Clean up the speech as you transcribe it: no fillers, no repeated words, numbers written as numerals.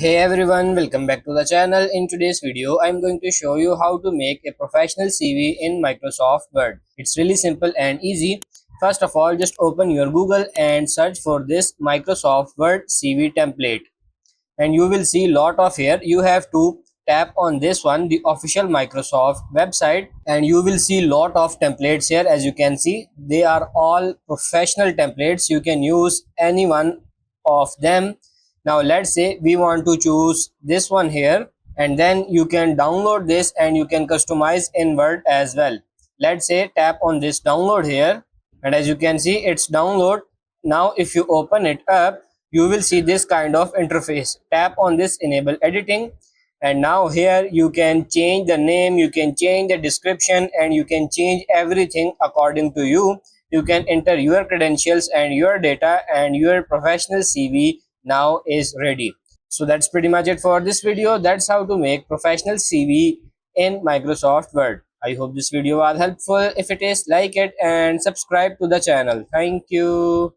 Hey everyone, welcome back to the channel. In today's video, I'm going to show you how to make a professional CV in Microsoft Word. It's really simple and easy. First of all, just open your Google and search for this Microsoft Word CV template. And you will see lot of here. You have to tap on this one, the official Microsoft website, and you will see lot of templates here. As you can see, they are all professional templates. You can use any one of them. Now let's say we want to choose this one here, and then you can download this and you can customize in Word as well. Let's say tap on this download here, and as you can see, it's download. Now if you open it up, you will see this kind of interface. Tap on this enable editing, and now here you can change the name, you can change the description, and you can change everything according to you. You can enter your credentials and your data, and your professional CV now is ready. So that's pretty much it for this video. That's how to make professional CV in Microsoft Word. I hope this video was helpful. If it is, like it and subscribe to the channel. Thank you.